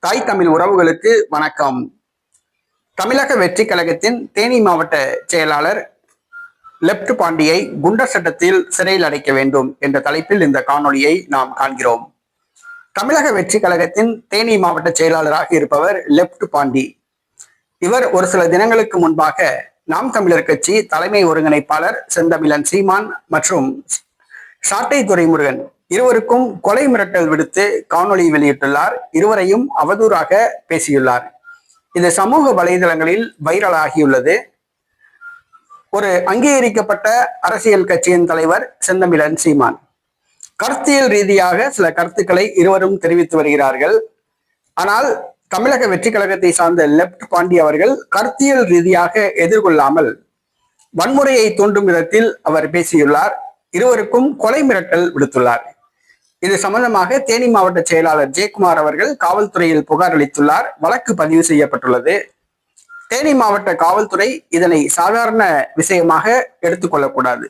தாய் தமிழ் உறவுகளுக்கு வணக்கம். தமிழக வெற்றி கழகத்தின் தேனி மாவட்ட செயலாளர் லெப்ட் பாண்டியை குண்டர் சட்டத்தில் சிறையில் அடைக்க வேண்டும் என்ற தலைப்பில் இந்த காணொளியை நாம் காண்கிறோம். தமிழக வெற்றி கழகத்தின் தேனி மாவட்ட செயலாளராக இருப்பவர் லெப்ட் பாண்டி. இவர் ஒரு சில தினங்களுக்கு முன்பாக நாம் தமிழர் கட்சி தலைமை ஒருங்கிணைப்பாளர் செந்தமிழன் சீமான் மற்றும் சாட்டை துரைமுருகன் இருவருக்கும் கொலை மிரட்டல் விடுத்து காணொளி வெளியிட்டுள்ளார். இருவரையும் அவதூறாக பேசியுள்ளார். இது சமூக வலைதளங்களில் வைரல் ஆகியுள்ளது. ஒரு அங்கீகரிக்கப்பட்ட அரசியல் கட்சியின் தலைவர் செந்தமிழன் சீமான் கருத்தியல் ரீதியாக சில கருத்துக்களை இருவரும் தெரிவித்து வருகிறார்கள். ஆனால் தமிழக வெற்றி கழகத்தை சார்ந்த லெப்ட் பாண்டி அவர்கள் கருத்தியல் ரீதியாக எதிர்கொள்ளாமல் வன்முறையை தூண்டும் விதத்தில் அவர் பேசியுள்ளார். இருவருக்கும் கொலை மிரட்டல் விடுத்துள்ளார். இது சம்பந்தமாக தேனி மாவட்ட செயலாளர் ஜெயக்குமார் அவர்கள் காவல்துறையில் புகார் அளித்துள்ளார். வழக்கு பதிவு செய்யப்பட்டுள்ளது. தேனி மாவட்ட காவல்துறை இதனை சாதாரண விஷயமாக எடுத்துக்கொள்ளக்கூடாது.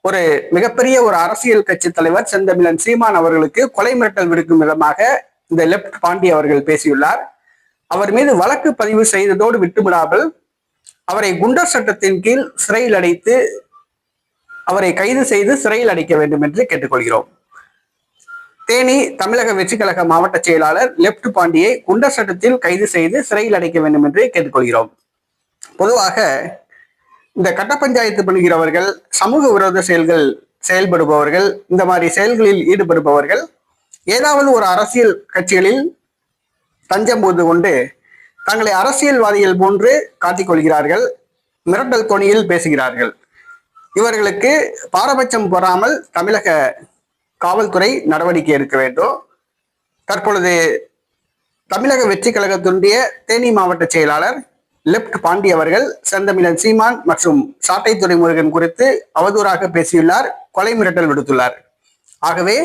ஒரு மிகப்பெரிய ஒரு அரசியல் கட்சி தலைவர் செந்தமிழன் சீமான் அவர்களுக்கு கொலை மிரட்டல் விடுக்கும் விதமாக இந்த லெப்ட் பாண்டி அவர்கள் பேசியுள்ளார். அவர் மீது வழக்கு பதிவு செய்ததோடு விட்டுவிடாமல் அவரை குண்டர் சட்டத்தின் கீழ் சிறையில் அடைத்து அவரை கைது செய்து சிறையில் அடைக்க வேண்டும் என்று கேட்டுக்கொள்கிறோம். தேனி தமிழக வெற்றி கழக மாவட்ட செயலாளர் லெப்ட் பாண்டியை குண்டர் சட்டத்தில் கைது செய்து சிறையில் அடைக்க வேண்டும் என்று கேட்டுக்கொள்கிறோம். பொதுவாக இந்த கட்ட பஞ்சாயத்து பண்ணுகிறவர்கள், சமூக விரோத செயல்படுபவர்கள், இந்த மாதிரி செயல்களில் ஈடுபடுபவர்கள் ஏதாவது ஒரு அரசியல் கட்சிகளில் தஞ்சம் புகுந்து கொண்டு தங்களை அரசியல்வாதிகள் போன்று காட்டிக்கொள்கிறார்கள். மிரட்டல் தொனியில் பேசுகிறார்கள். இவர்களுக்கு பாரபட்சம் பெறாமல் தமிழக காவல்துறை நடவடிக்கை எடுக்க வேண்டும். தற்பொழுது தமிழக வெற்றி கழகத்தினுடைய தேனி மாவட்ட செயலாளர் லெப்ட் பாண்டி அவர்கள் செந்தமிழன் சீமான் மற்றும் சாட்டை துரைமுருகன் குறித்து அவதூறாக பேசியுள்ளார். கொலை மிரட்டல் விடுத்துள்ளார். ஆகவே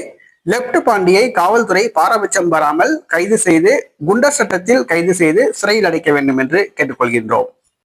லெப்ட் பாண்டியை காவல்துறை பாரபட்சம் பெறாமல் கைது செய்து குண்டர் சட்டத்தில் கைது செய்து சிறையில் அடைக்க வேண்டும் என்று கேட்டுக்கொள்கின்றோம்.